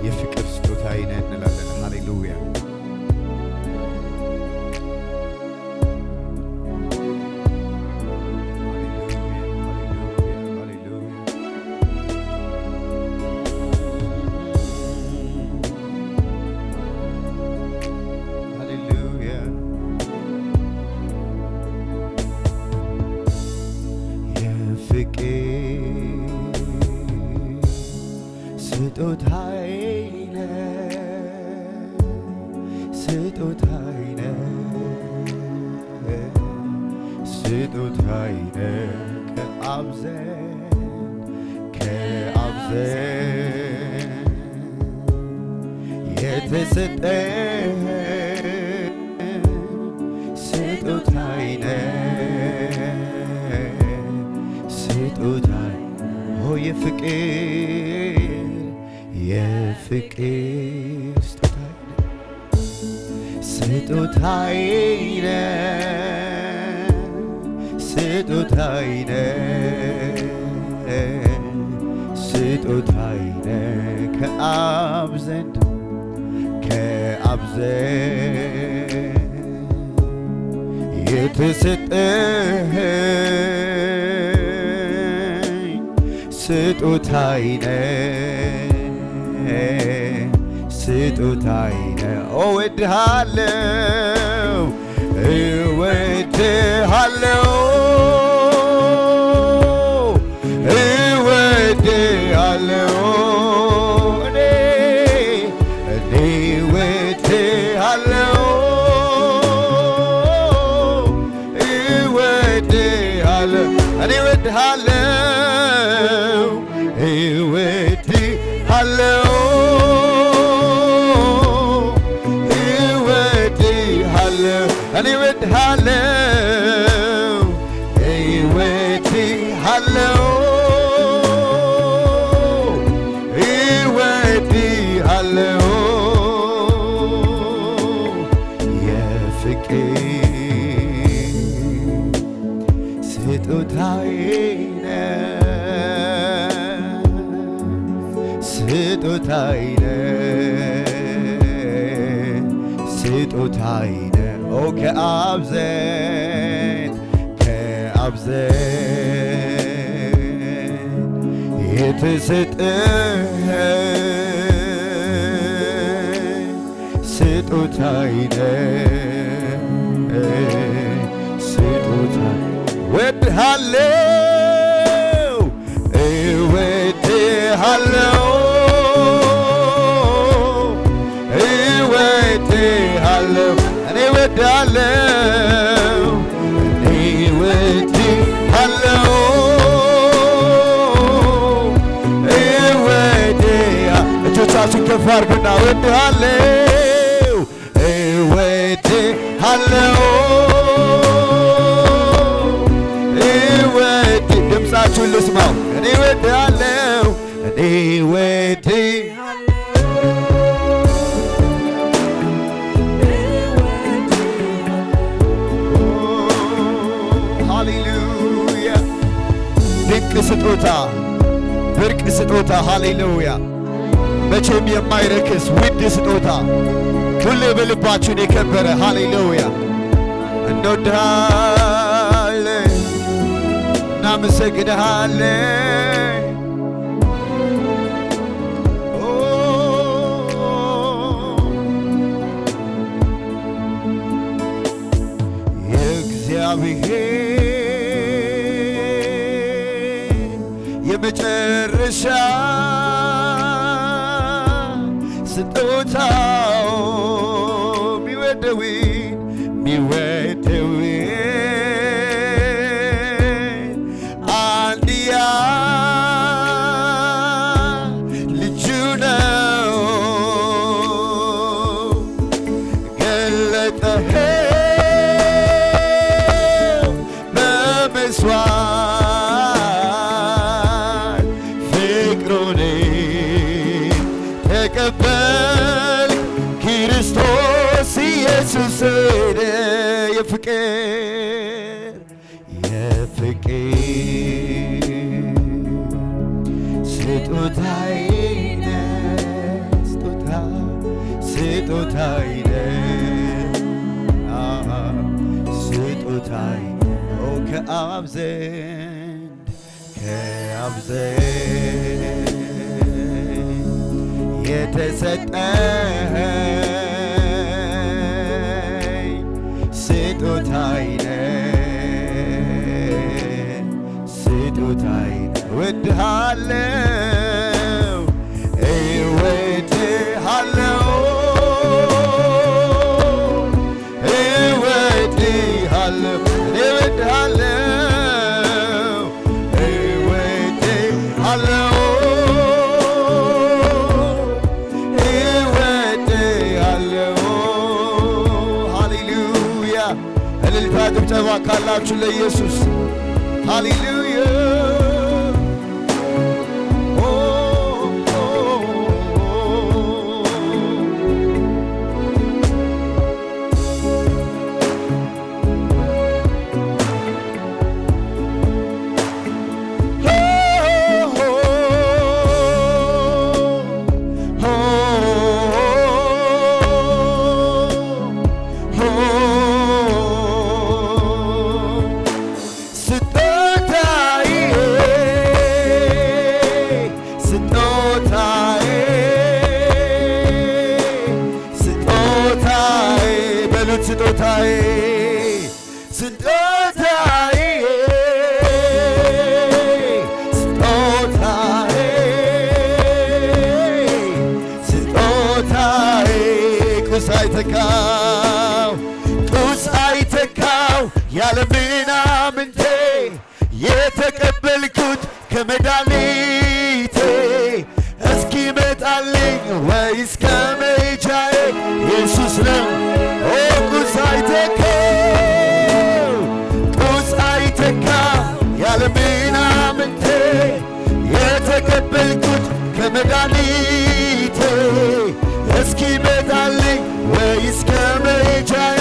የፍቅር ስጦታዬ ነህ እንላለን። ሃሌሉያ ስጦታዬ ነህ ከአብ ዘንድ የተሰጠህ ስጦታዬ ነህ ስጦታዬ የፍቅር ስጦታዬ ነህ ስጦታዬ ነህ ከአብ ዘንድ የተሰጠኝ ስጦታዬ ነህ ስጦታዬ ነህ። እወድሃለሁ ስጦታዬ ነህ ከአብ ዘንድ የተሰጠህ ስጦታዬ ነህ ስጦታዬ እወድሃለሁ እኔ እወድሃለሁ እጆቻችሁን ከፍ አድርጉና ድምፃችሁን ልስማው። እኔ እወድሃለሁ ሃሌሉያ ድንቅ ስጦታ ብርቅ ስጦታ ሃሌሉያ መቼም የማይረክስ ውድ ስጦታ ሁሌ በልባችን የከበረ ሃሌሉያ እንወድሃለን እናመሰግንሃለን የእግዚአብሔር የመጨረሻ ስጦታው ሚወደውን አንድያ ልጁ ነው ገለጠህ በመስዋዕት ፍቅሩን ተቀበል ክርስቶስ ኢየሱስ የፍቅር ስጦታዬ ነህ ስጦታዬ ስጦታዬ ከአብ ዘንድ የተሰጠኝ ስጦታዬ ስጦታዬ እወድሃለሁ እወድሃለሁ እወድሃለሁ ጭብጨባ ካላችሁ ለኢየሱስ ሃሌሉያ ቁስ አይተካው ያለ ምናምንቴ የተቀበልኩት ከመድኃኒቴ እስኪመጣልኝ ወይስ ከመሄጃዬ ኢየሱስ ነው። ቁስ አይተካው ያለ ምናምንቴ የተቀበልኩት ከመድኃኒቴ እስኪመጣልኝ ወይስ ከመሄጃዬ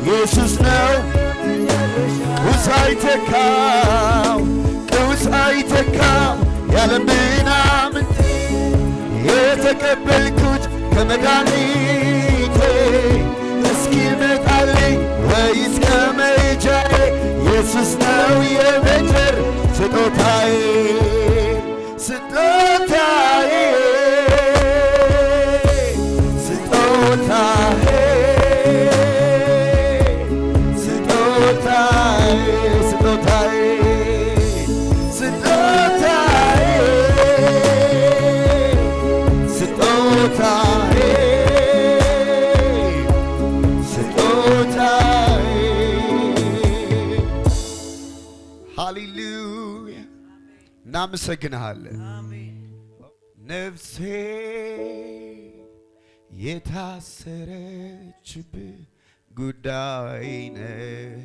ኢየሱስ ነው። ቁስ አይተካው ያለ ምናምንቴ የተቀበልኩት ከመድኃኒቴ እስኪመጣልኝ ወይስ ከመሄጃዬ ኢየሱስ ነው የምድር ስጦታዬ ስጦታዬ ሃሌሉያ እናመሰግንሃለን። ነፍሴ የታሰረችብህ ጉዳይ ነህ።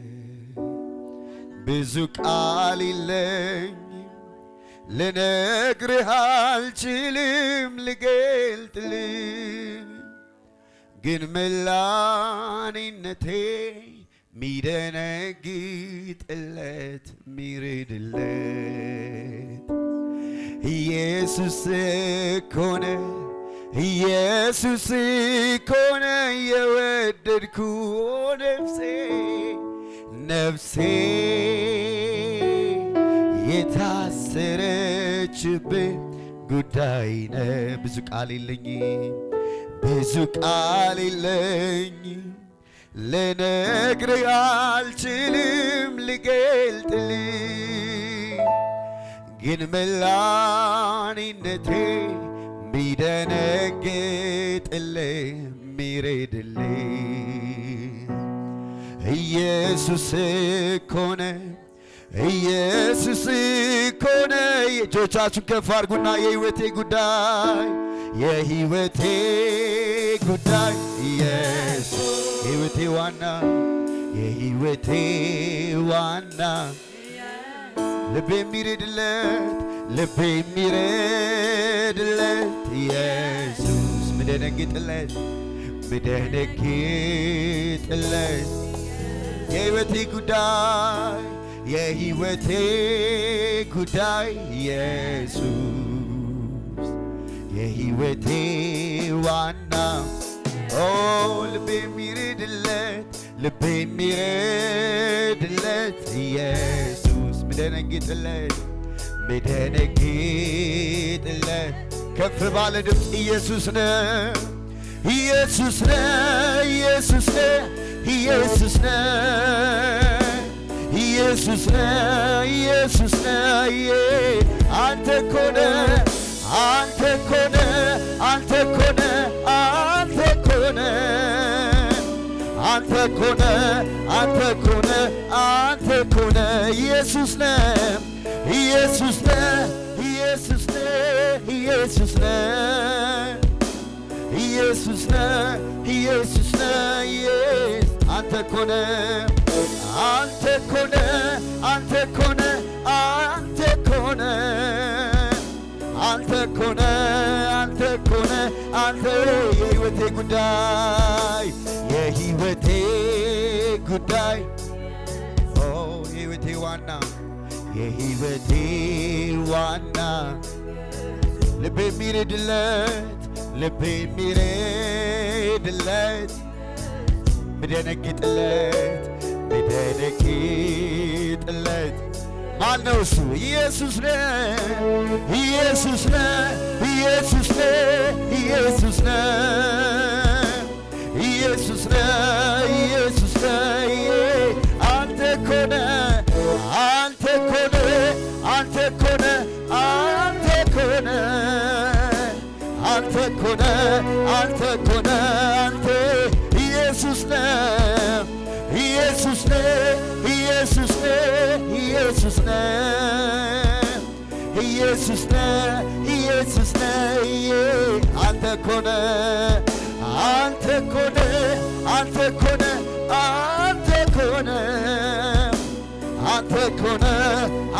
ብዙ ቃል የለኝም ልነግርህ አልችልም ልገልጥልህ፣ ግን መላኔነቴ ሚደነግጥለት ሚርድለት ኢየሱስ ኮነ ኢየሱስ ኮነ የወደድኩ ነፍሴ ነፍሴ የታሰረችብህ ጉዳይ ነህ። ብዙ ቃል የለኝም ብዙ ቃል የለኝም ልነግርህ አልችልም ልገልጥልህ፣ ግን መላኔነቴ ሚደነግጥልህ ሚሬድልህ ኢየሱስ ኮነ ኢየሱስ ኮነ። እጆቻችሁን ከፍ አድርጉና የሕይወቴ ጉዳይ የሕይወቴ ጉዳይ ኢየሱስ የሕይወቴ ዋና የሕይወቴ ዋና ልቤ የሚረድለት ልቤ የሚረድለት ኢየሱስ ምደነግጥለት ምደነግጥለት የሕይወቴ ጉዳይ የሕይወቴ ጉዳይ ኢየሱስ የሕይወቴ ዋና ኦ ልቤ የሚረድለት ልቤ የሚረድለት ኢየሱስ ምደነግጥለት ምደነግጥለት ከፍ ባለ ድምፅ ኢየሱስ ነው ኢየሱስ ነው ኢየሱስ ነው ኢየሱስ ነው ኢየሱስ ነው ኢየሱስ ነው አንተ እኮ ነህ አንተ እኮ ነህ አንተ እኮ ነህ አንተ እኮ ነህ አንተ እኮ ነህ አንተ እኮ ነህ አንተ እኮ ነህ ኢየሱስ ነህ ኢየሱስ ነህ ኢየሱስ ነህ ኢየሱስ ነህ ኢየሱስ ነህ ኢየሱስ ነህ አንተ እኮ ነህ አንተ እኮ ነህ አንተ እኮ ነህ አንተ እኮ ነህ አንተ እኮ ነህ አንተ እኮ ነህ አንተ የሕይወቴ ጉዳይ የሕይወቴ ጉዳይ ኦ የሕይወቴ ዋና የሕይወቴ ዋና ልቤ የሚረድለት ልቤ የሚረድለት ምደነግጥለት ምደነግጥለት ማነው እሱ ኢየሱስ ነው ኢየሱስ ነው ኢየሱስ ነው ኢየሱስ ነው ኢየሱስ ነው ኢየሱስ ነው አንተ እኮ ነህ አንተ እኮ ነህ አንተ እኮ ነህ አንተ እኮ ነህ አንተ እኮ ነህ አንተ እኮ ነህ አንተ ኢየሱስ ነህ ኢየሱስ ነህ ኢየሱስ ነህ ኢየሱስ ነህ ኢየሱስ ነህ ኢየሱስ ነህ አንተ እኮ ነህ አንተ እኮ ነህ አንተ እኮ ነህ አንተ እኮ ነህ አንተ እኮ ነህ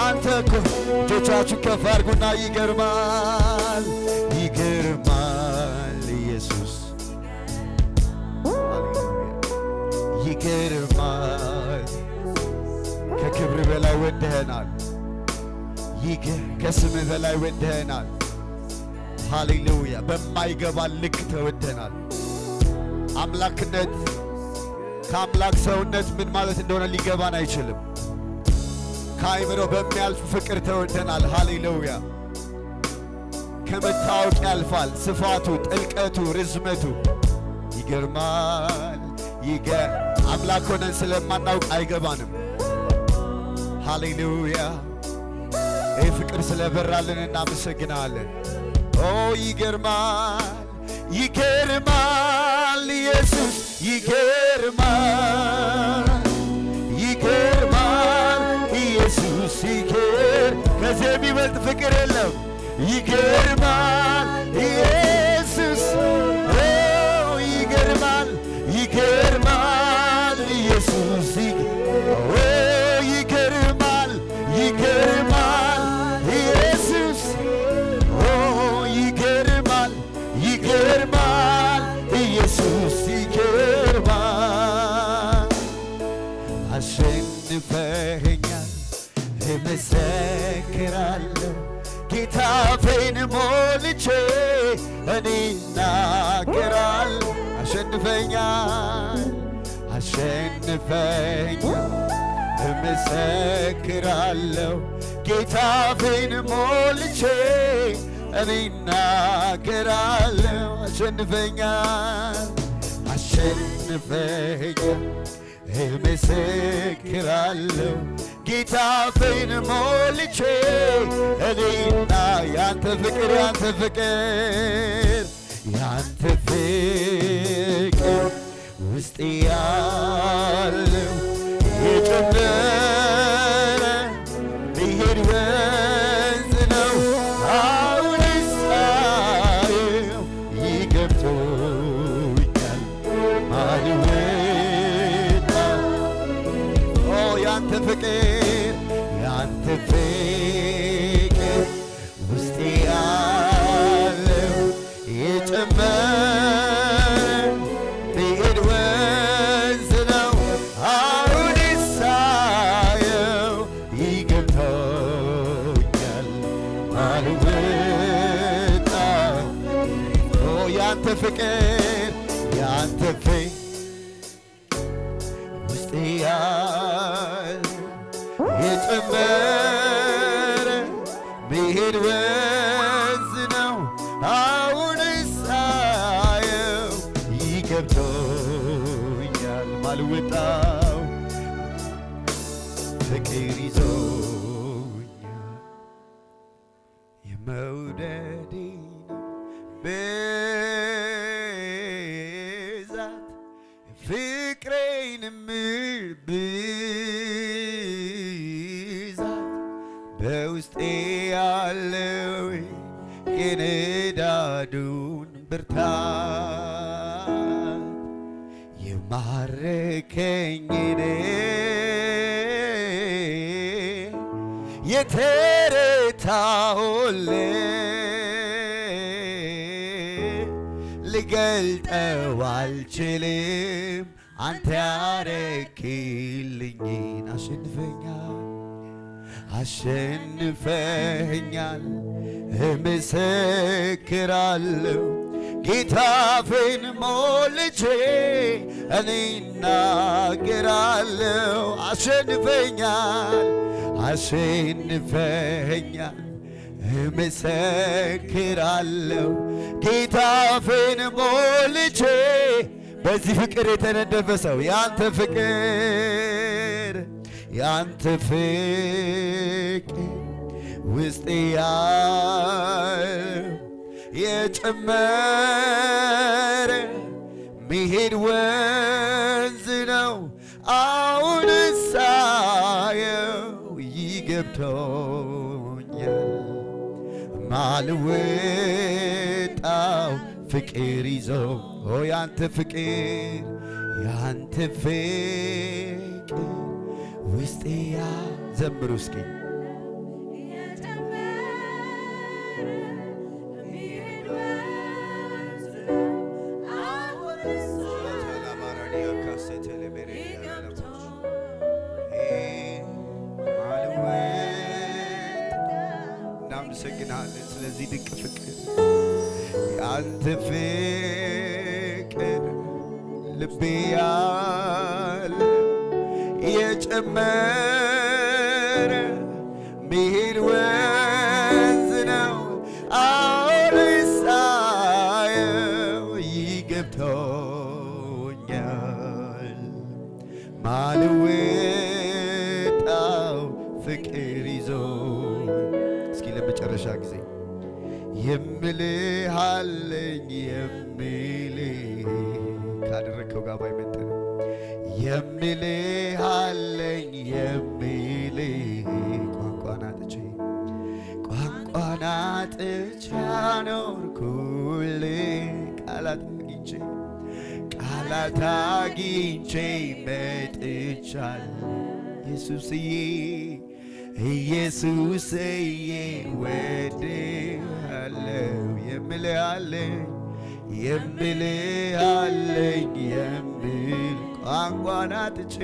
አንተ እኮ እጆቻችሁ ከፍ አድርጉና ይገርማል ይገርማል ኢየሱስ ይገርማል ከክብር በላይ ወደኸናል ከስምህ በላይ ወደኸናል ሃሌሉያ በማይገባ ልክ ተወደናል አምላክነት ከአምላክ ሰውነት ምን ማለት እንደሆነ ሊገባን አይችልም ከአይምሮ በሚያልፍ ፍቅር ተወደናል ሃሌሉያ ከመታወቅ ያልፋል ስፋቱ ጥልቀቱ ርዝመቱ ይገርማል አምላክ ሆነን ስለማናውቅ አይገባንም ሃሌሉያ ይህ ፍቅር ስለበራልን እናመሰግናለን ኦ ይገርማል ይገርማል ኢየሱስ ይገርማል ይገርማል ኢየሱስ ከዚህ የሚበልጥ ፍቅር የለም ይገርማል ኢየሱስ ይገርማል ይገርማል ኢየሱስ ይገርማል ይገርማል ኢየሱስ ይገርማል ይገርማል ኢየሱስ ይገርማል አሸንፈኸኛል እመሰክራለሁ ጌታ አፌን ሞልቼ እኔ እናገራለሁ አሸንፈኛል አሸንፈኛል እመሰክራለሁ ጌታ አፌን ሞልቼ እኔ እናገራለሁ አሸንፈኛል አሸንፈኛል እመሰክራለሁ ጌታ አፌን ሞልቼ እኔና ያንተ ፍቅር ያንተ ፍቅር ያንተ ፍቅር ውስጥ ያለው የጨመረ ብሄድ ወንዝ ነው አሁንስ ሳየው ይገብቶኛል ማልወጣ ያንተ ፍቅር ያንተ ፍቅር ውስጥ ያለው የጨመረ ብሄድ ወንዝ ነው አሁንስ ሳየው ያንተ ፍቅር ያንተ ፍቅር ውስጤ ያለ የጨመረ መሄድ ወንዝ ነው አሁን ሳየው ይገብቶኛል ማልወጣው ፍቅር ይዞኛል የመውደዴን ብዛት ፍቅሬንም ብዛት በውስጤ ያለው የንዳዱን ብርታት የማረከኝን የተረታሁልህ ልገልጠው አልችልም አንተ ያረክልኝን አሸንፈኛል እመሰክራለሁ ጌታ አፌን ሞልቼ እኔ እናገራለሁ አሸንፈኛል እመሰክራለሁ ጌታ አፌን ሞልቼ በዚህ ፍቅር የተነደፈ ሰው ያንተ ፍቅር ውስጤ ያለው የጨመረ መሄድ ወንዝ ነው አሁን ሳየው ይገብቶኛል ማልወጣው ፍቅር ይዞ ያንተ ፍቅር ውስጤ ዘምሩ እስኪ እናመሰግናለን ስለዚህ ድንቅ ፍቅር ያንተ ፍቅር ልቤ ያለው የጨመረ መሄድ ወንዝ ነው አሁን ሳየው ይገብቶኛል ማልወጣው ፍቅር ይዞ እስኪ ለመጨረሻ ጊዜ የምልህ አለኝ የምልህ ካደረከው ጋር ባይመጥን የምልህ አለኝ የምልህ ቋንቋን አጥቼ አኖርኩልህ ቃላት አግኝቼ መጥቻለሁ ኢየሱስዬ ወድሃለሁ የምልህ አለኝ የምል ቋንቋን አጥቼ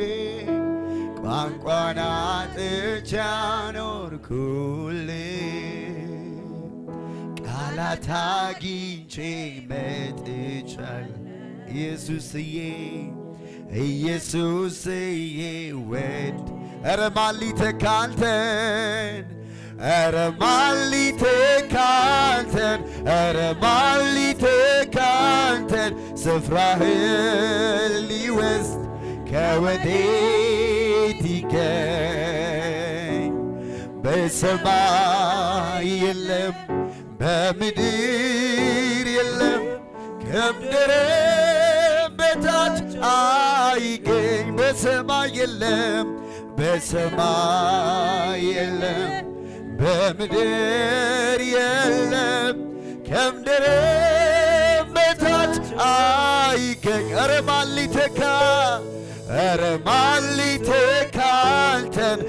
አኖርኩልህ ቃላት አግኝቼ መጥቻለሁ ኢየሱስዬ ወድ ኧረ ማን ሊተካንተን ኧረ ማን ሊተካንተን ስፍራህን ሊወስድ ከወዴት ይገኝ በሰማይ የለም በምድር የለም ከምድርም በታች አይገኝ በሰማይ የለም በምድር የለም ከምድርም በታች አይገኝ ኧረ ማን ሊተካንተን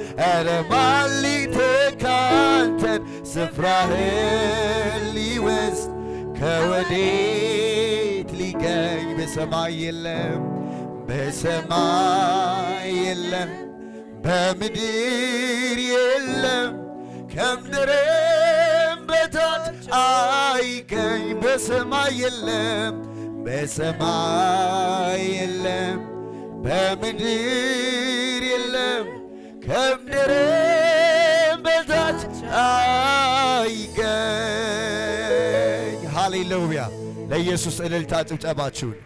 ስፍራህን ሊወስድ ከወዴት ሊገኝ በሰማይ የለም በምድር የለም ከምድርም በታች አይገኝ በሰማይ የለም በሰማይ የለም በምድር የለም ከምድርም በታች አይገኝ። ሃሌሉያ! ለኢየሱስ እልልታ ጭብጨባችሁን